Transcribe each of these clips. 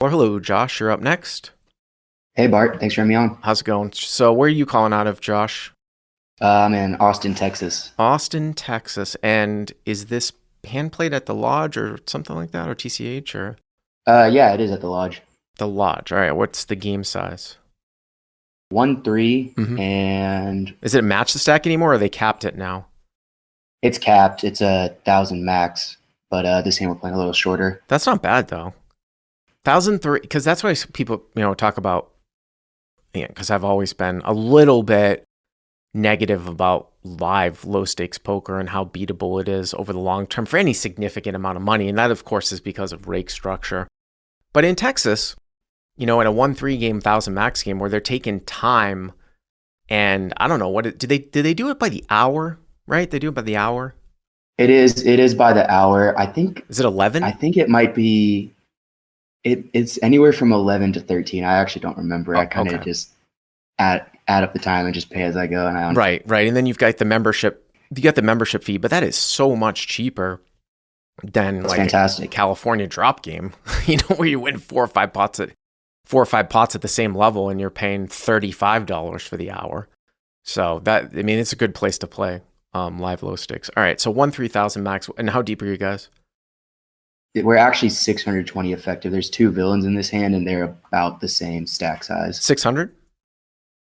Well, hello, Josh. You're up next. Hey Bart, thanks for having me on. How's it going? So, where are you calling out of, Josh? I'm in Austin, Texas. Austin, Texas. And is this hand played at the Lodge or something like that, or TCH or Yeah, it is at the lodge. the Lodge? All right. What's the game size? 1-3, Mm-hmm. and Is it match the stack anymore, or are they capped it now? it's capped. It's 1,000 max, but this game we're playing a little shorter. That's not bad though. 1,003, because that's why people talk about. Yeah, because I've always been a little bit negative about live low stakes poker and how beatable it is over the long term for any significant amount of money. And that, of course, is because of rake structure. But in Texas, in a 1-3 game, 1,000 max game where they're taking time, and I don't know do they do it by the hour, right? They do it by the hour. It is by the hour. I think Is it 11? I think it might be it's anywhere from 11 to 13. I actually don't remember. Oh, I kind of okay. just add up the time and just pay as I go. And I Right. And then you've got the membership. You got the membership fee, but that is so much cheaper than It's like a fantastic. California drop game, where you win four or five pots at the same level and you're paying $35 for the hour. So it's a good place to play live low stakes. All right. So 1-3,000 max. And how deep are you guys? We're actually 620 effective. There's two villains in this hand, and they're about the same stack size. 600?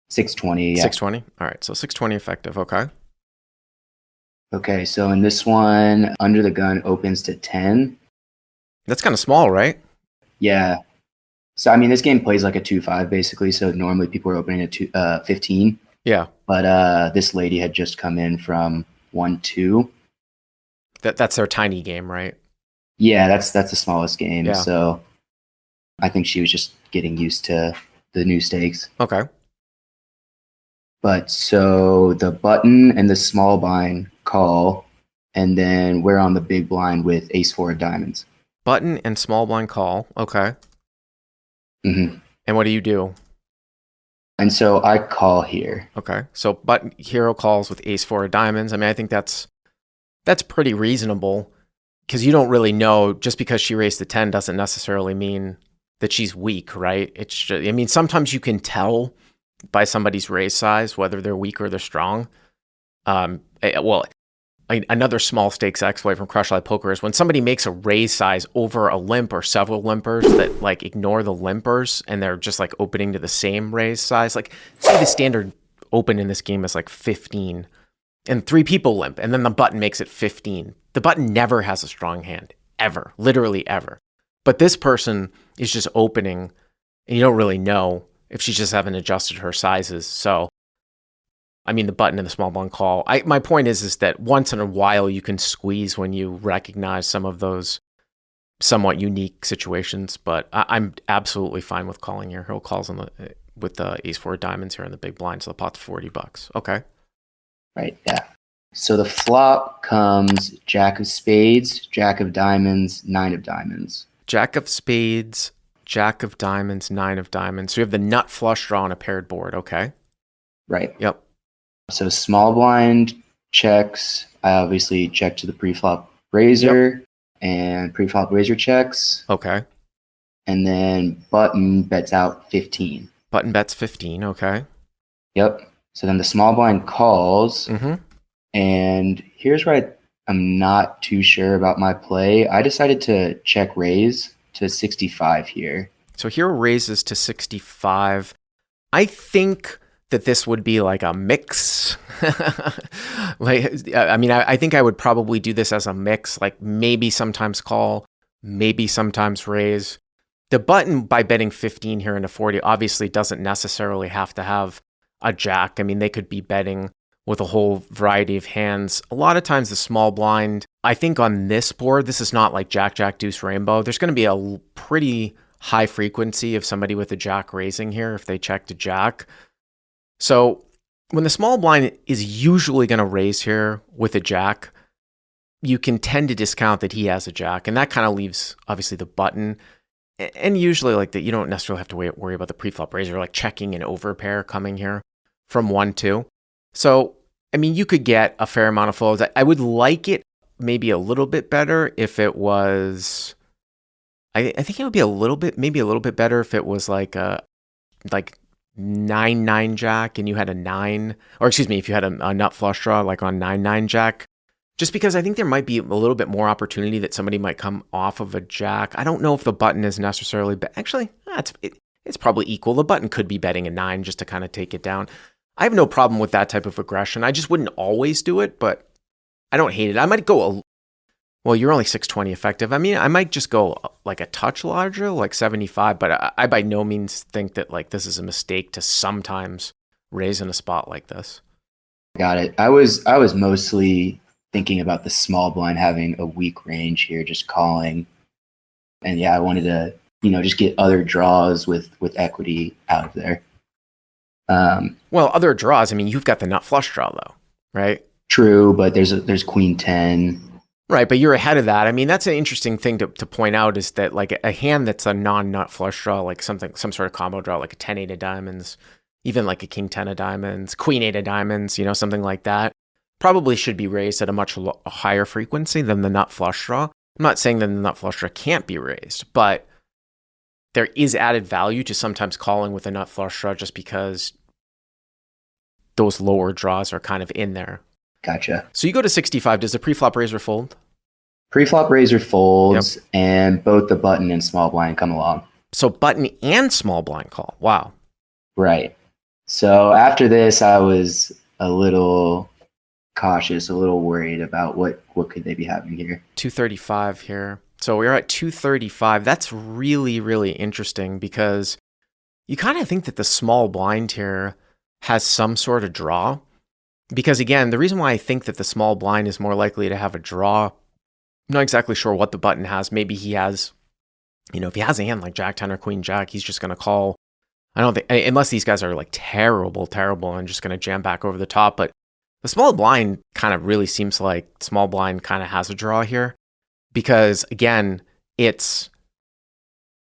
620, yeah. 620? All right. So 620 effective. Okay. Okay, so in this one, under the gun opens to 10. That's kind of small, right? Yeah. So, I mean, this game plays like a 2-5 basically. So normally people are opening at 15. Yeah. But this lady had just come in from 1-2. That's their tiny game, right? Yeah, that's the smallest game. Yeah. So I think she was just getting used to the new stakes. Okay. But so the button and the small blind call, and then we're on the big blind with ace four of diamonds. Button and small blind call. Okay. Mm-hmm. And what do you do? And so I call here. Okay. So button hero calls with ace four of diamonds. I think that's pretty reasonable because you don't really know, just because she raised the 10 doesn't necessarily mean that she's weak, right? It's just, sometimes you can tell by somebody's raise size whether they're weak or they're strong. Another small stakes exploit from Crush Live Poker is when somebody makes a raise size over a limp or several limpers that like ignore the limpers and they're just like opening to the same raise size. Like, say the standard open in this game is like 15 and three people limp, and then the button makes it 15. The button never has a strong hand, ever, literally ever. But this person is just opening, and you don't really know if she just haven't adjusted her sizes. So, the button and the small blind call. My point is that once in a while you can squeeze when you recognize some of those somewhat unique situations. But I'm absolutely fine with calling here. Hero calls with the ace four diamonds here in the big blind, so the pot's $40. Okay. Right, yeah. So the flop comes jack of spades, jack of diamonds, nine of diamonds. Jack of spades, jack of diamonds, nine of diamonds. So you have the nut flush draw on a paired board. Okay. Right. Yep. So small blind checks. I obviously check to the preflop razor, and preflop razor checks. Okay. And then button bets out 15. Button bets 15. Okay. Yep. So then the small blind calls. Mm-hmm. And here's where I'm not too sure about my play. I decided to check raise to 65 here. So hero raises to 65. I think that this would be like a mix. I think I would probably do this as a mix, like maybe sometimes call, maybe sometimes raise. The button, by betting 15 here into 40, obviously doesn't necessarily have to have a jack. They could be betting with a whole variety of hands. A lot of times the small blind, I think on this board, this is not like jack, jack, deuce, rainbow. There's going to be a pretty high frequency of somebody with a jack raising here if they check to jack. So when the small blind is usually going to raise here with a jack, you can tend to discount that he has a jack. And that kind of leaves, obviously, the button. And usually like that, you don't necessarily have to worry about the preflop raiser, like checking an overpair coming here from 1-2. So, you could get a fair amount of folds. I would like it maybe a little bit better if it was I think it would be maybe a little bit better if it was like 9-9 jack and you had a 9, or excuse me, if you had a nut flush draw like on 9-9 jack. Just because I think there might be a little bit more opportunity that somebody might come off of a jack. I don't know if the button is necessarily, but actually, it's probably equal. The button could be betting a 9 just to kind of take it down. I have no problem with that type of aggression. I just wouldn't always do it, but I don't hate it. I might go well, you're only 620 effective. I mean, I might just go like a touch larger, like 75, but I by no means think that like this is a mistake to sometimes raise in a spot like this. Got it. I was mostly thinking about the small blind having a weak range here, just calling. And yeah, I wanted to, just get other draws with equity out of there. Well, other draws, I mean, you've got the nut flush draw though, right? True, but there's queen 10. Right, but you're ahead of that. I mean, that's an interesting thing to point out is that like a hand that's a non-nut flush draw, like some sort of combo draw, like a 10-8 of diamonds, even like a king 10 of diamonds, queen 8 of diamonds, something like that, probably should be raised at a much higher frequency than the nut flush draw. I'm not saying that the nut flush draw can't be raised, but there is added value to sometimes calling with a nut flush draw just because those lower draws are kind of in there. Gotcha. So you go to 65. Does the preflop razor fold? Preflop razor folds, yep. And both the button and small blind come along. So button and small blind call. Wow. Right. So after this, I was a little cautious, a little worried about what could they be having here. 235 here. So we're at 235. That's really, really interesting because you kind of think that the small blind here has some sort of draw. Because again, the reason why I think that the small blind is more likely to have a draw, I'm not exactly sure what the button has. Maybe he has, if he has a hand like Jack 10 or Queen Jack, he's just going to call. I don't think, unless these guys are like terrible, and just going to jam back over the top. But the small blind kind of really seems like small blind kind of has a draw here. Because again, it's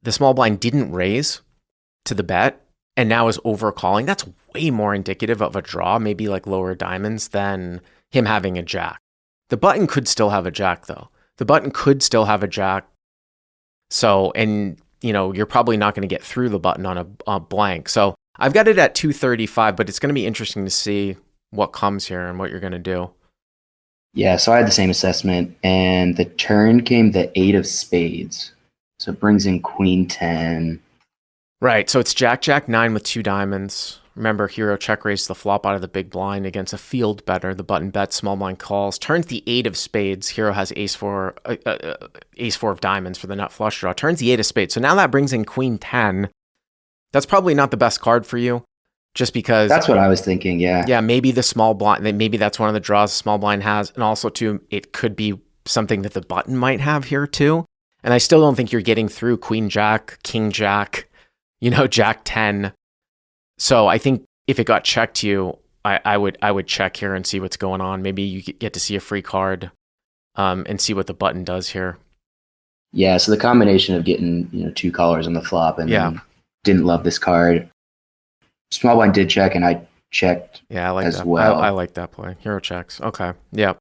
the small blind didn't raise to the bet and now is overcalling. That's way more indicative of a draw, maybe like lower diamonds, than him having a jack. The button could still have a jack though. The button could still have a jack. So, and you're probably not going to get through the button on a blank. So I've got it at 235, but it's going to be interesting to see what comes here and what you're going to do. Yeah, so I had the same assessment, and the turn came the 8 of spades. So it brings in queen 10. Right, so it's Jack 9 with 2 diamonds. Remember, hero check raised the flop out of the big blind against a field better. The button bets, small blind calls. Turns the 8 of spades. Hero has ace 4 of diamonds for the nut flush draw. Turns the 8 of spades. So now that brings in queen 10. That's probably not the best card for you, just because. That's what I was thinking, yeah. Yeah, maybe the small blind, maybe that's one of the draws the small blind has. And also, too, it could be something that the button might have here, too. And I still don't think you're getting through queen jack, king jack, Jack 10. So I think if it got checked to you, I would check here and see what's going on. Maybe you get to see a free card and see what the button does here. Yeah, so the combination of getting 2 callers on the flop and then didn't love this card. Small blind did check, and I checked I like as that. well. I like that play. Hero checks. Okay. Yeah.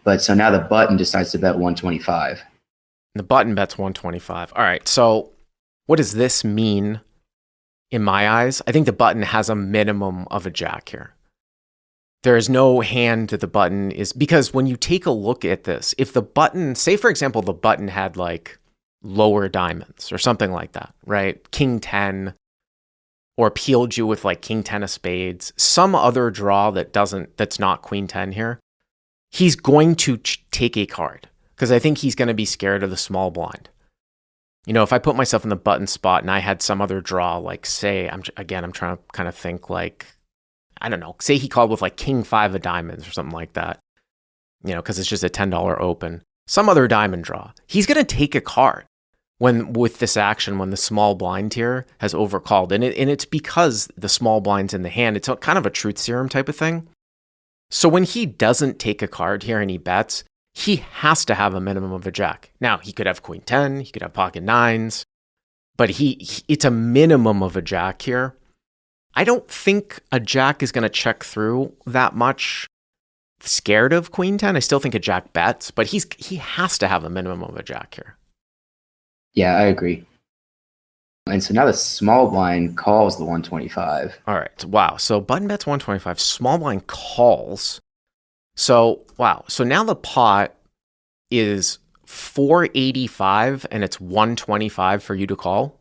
But so now the button decides to bet 125. The button bets 125. All right. So what does this mean in my eyes? I think the button has a minimum of a jack here. There is no hand that the button is, because when you take a look at this, if the button, say for example, the button had like lower diamonds or something like that, right? King 10, or peeled you with like king 10 of spades, some other draw that's not queen 10 here, he's going to take a card because I think he's going to be scared of the small blind. If I put myself in the button spot and I had some other draw, like say, I'm trying to kind of think like, I don't know, say he called with like king 5 of diamonds or something like that, because it's just a $10 open, some other diamond draw. He's going to take a card with this action when the small blind here has overcalled. And it's because the small blind's in the hand. It's kind of a truth serum type of thing. So when he doesn't take a card here and he bets, he has to have a minimum of a jack. Now, he could have queen 10, he could have pocket 9s, but it's a minimum of a jack here. I don't think a jack is going to check through that much scared of queen 10. I still think a jack bets, but he has to have a minimum of a jack here. Yeah, I agree. And so now the small blind calls the 125. All right. Wow. So button bets 125. Small blind calls. So, wow. So now the pot is 485 and it's 125 for you to call.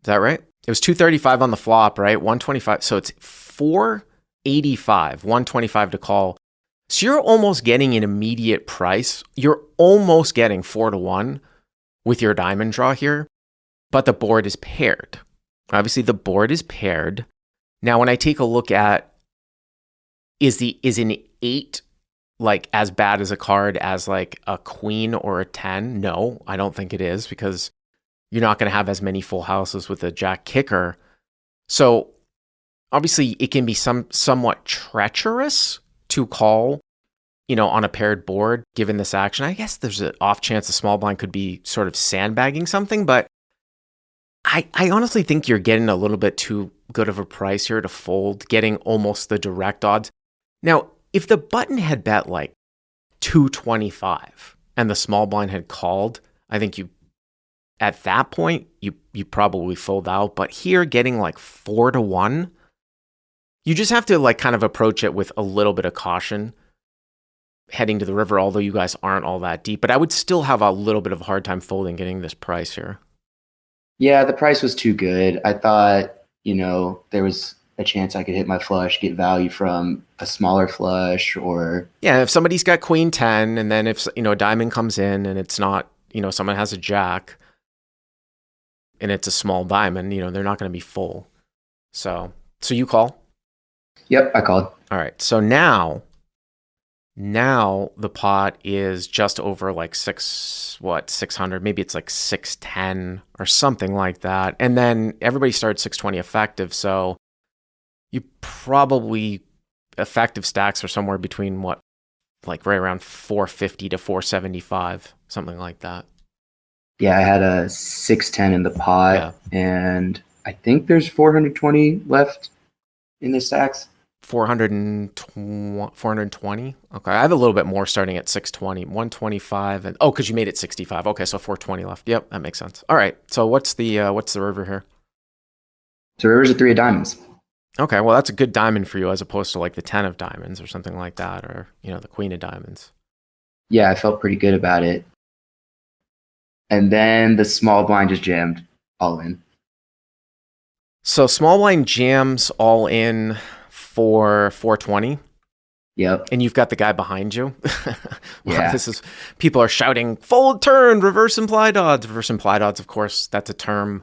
Is that right? It was 235 on the flop, right? 125. So it's 485, 125 to call. So you're almost getting an immediate price. You're almost getting 4-1 with your diamond draw here, but the board is paired. Obviously, the board is paired. Now, when I take a look at is an 8 like as bad as a card as like a queen or a 10? No, I don't think it is, because you're not going to have as many full houses with a jack kicker. So obviously it can be somewhat treacherous to call, on a paired board given this action. I guess there's an off chance the small blind could be sort of sandbagging something, but I honestly think you're getting a little bit too good of a price here to fold, getting almost the direct odds. Now, if the button had bet like 225 and the small blind had called, I think at that point, you probably fold out. But here, getting like 4-1, you just have to like kind of approach it with a little bit of caution heading to the river, although you guys aren't all that deep. But I would still have a little bit of a hard time folding getting this price here. Yeah, the price was too good. I thought, there was a chance I could hit my flush, get value from a smaller flush, or yeah, if somebody's got queen 10, and then if a diamond comes in and it's not, someone has a jack and it's a small diamond, they're not going to be full. So you call? Yep, I called. All right. So now the pot is just over like 600, maybe it's like 610 or something like that. And then everybody starts 620 effective. So you probably effective stacks are somewhere between like right around 450 to 475, something like that. Yeah, I had a 610 in the pot, and I think there's 420 left in the stacks. 420. Okay, I have a little bit more starting at 620, 125, and because you made it 65. Okay, so 420 left. Yep, that makes sense. All right, so what's the river here? So river's a 3 of diamonds. Okay, well that's a good diamond for you as opposed to like the 10 of diamonds or something like that, or the queen of diamonds. Yeah, I felt pretty good about it. And then the small blind just jammed all in. So small blind jams all in for 420. Yep. And you've got the guy behind you. Yeah. People are shouting, fold turn, reverse implied odds. Reverse implied odds, of course, that's a term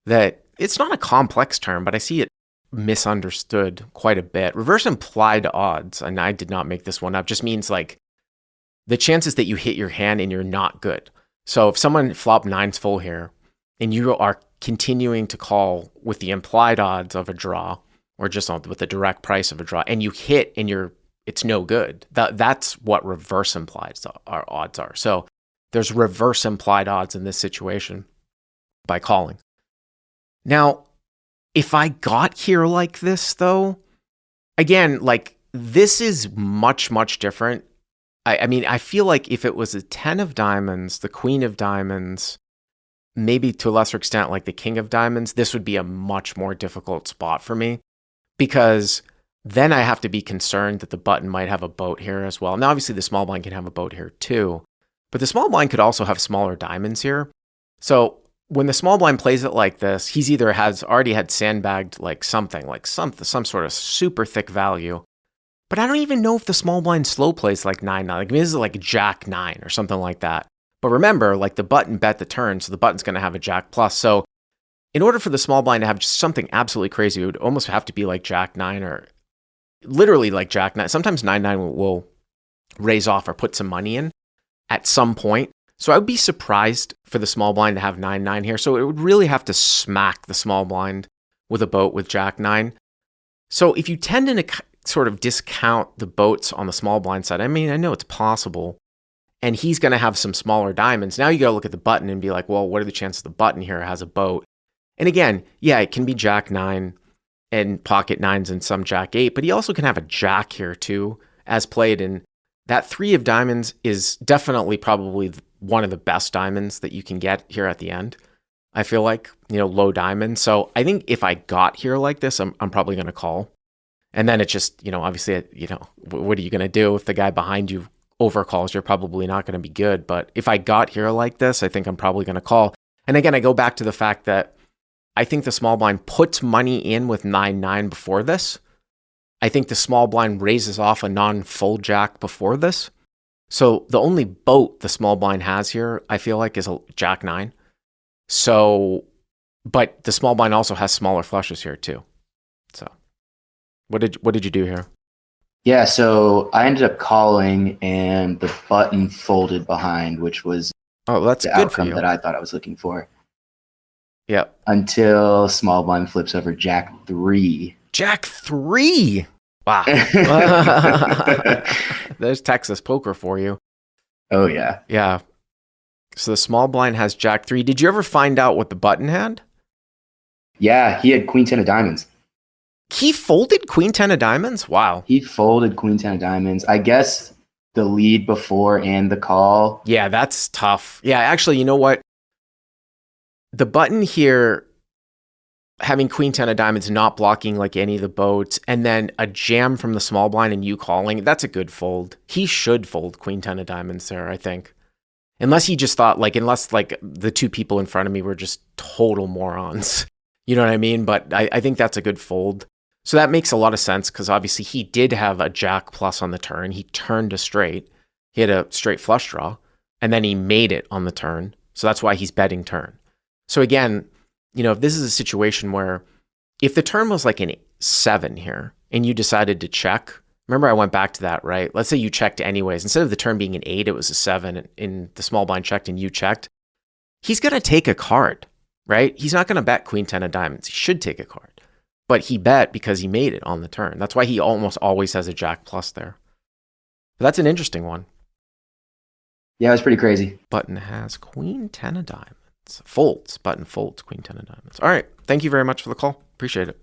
that it's not a complex term, but I see it misunderstood quite a bit. Reverse implied odds, and I did not make this one up, just means like the chances that you hit your hand and you're not good. So if someone flop 9's full here and you are continuing to call with the implied odds of a draw, or just with the direct price of a draw, and you hit and it's no good. That's what reverse implied odds are. So there's reverse implied odds in this situation by calling. Now, if I got here like this, though, again, like this is much, much different. I mean, I feel like if it was a 10 of diamonds, the queen of diamonds, maybe to a lesser extent like the king of diamonds, this would be a much more difficult spot for me, because then I have to be concerned that the button might have a boat here as well. Now, obviously, the small blind can have a boat here too, but the small blind could also have smaller diamonds here. So when the small blind plays it like this, he's either already had sandbagged like something, like some sort of super thick value. But I don't even know if the small blind slow plays like 9-9. Like, this is like jack 9 or something like that. But remember, like the button bet the turn, so the button's going to have a jack plus. So in order for the small blind to have just something absolutely crazy, it would almost have to be like jack 9 or literally like jack 9. Sometimes 9-9 will raise off or put some money in at some point. So I would be surprised for the small blind to have 9-9 here. So it would really have to smack the small blind with a boat with jack 9. So if you tend to sort of discount the boats on the small blind side, I mean, I know it's possible, and he's going to have some smaller diamonds. Now you got to look at the button and be like, well, what are the chances the button here has a boat? And again, yeah, it can be jack 9 and pocket 9s and some jack 8, but he also can have a jack here too, as played. And that 3 of diamonds is definitely probably one of the best diamonds that you can get here at the end. I feel like, low diamond. So I think if I got here like this, I'm probably going to call. And then it just, obviously, what are you going to do if the guy behind you overcalls? You're probably not going to be good. But if I got here like this, I think I'm probably going to call. And again, I go back to the fact that I think the small blind puts money in with 9-9 before this. I think the small blind raises off a non-full jack before this. So the only boat the small blind has here, I feel like, is a jack 9. So, but the small blind also has smaller flushes here too. So, what did you do here? Yeah, so I ended up calling, and the button folded behind, which was that's the good outcome for you. that I thought I was looking for. Yep. Until small blind flips over jack 3. Jack 3. Wow. There's Texas poker for you. Oh yeah. Yeah. So the small blind has jack 3. Did you ever find out what the button had? Yeah, he had queen 10 of diamonds. He folded queen 10 of diamonds? Wow. He folded queen 10 of diamonds. I guess the lead before and the call. Yeah, that's tough. Yeah, actually, you know what? The button here, having queen 10 of diamonds, not blocking like any of the boats, and then a jam from the small blind and you calling, that's a good fold. He should fold queen 10 of diamonds there, I think. Unless he just thought, unless the two people in front of me were just total morons. You know what I mean? But I think that's a good fold. So that makes a lot of sense because obviously he did have a jack plus on the turn. He turned a straight. He had a straight flush draw, and then he made it on the turn. So that's why he's betting turn. So again, if this is a situation where if the turn was like an 7 here and you decided to check, remember I went back to that, right? Let's say you checked anyways. Instead of the turn being an 8, it was a 7 and the small blind checked and you checked. He's going to take a card, right? He's not going to bet queen 10 of diamonds. He should take a card. But he bet because he made it on the turn. That's why he almost always has a jack plus there. But that's an interesting one. Yeah, it was pretty crazy. Button has queen 10 of diamonds. Folds. Button folds queen 10 of diamonds. All right. Thank you very much for the call. Appreciate it.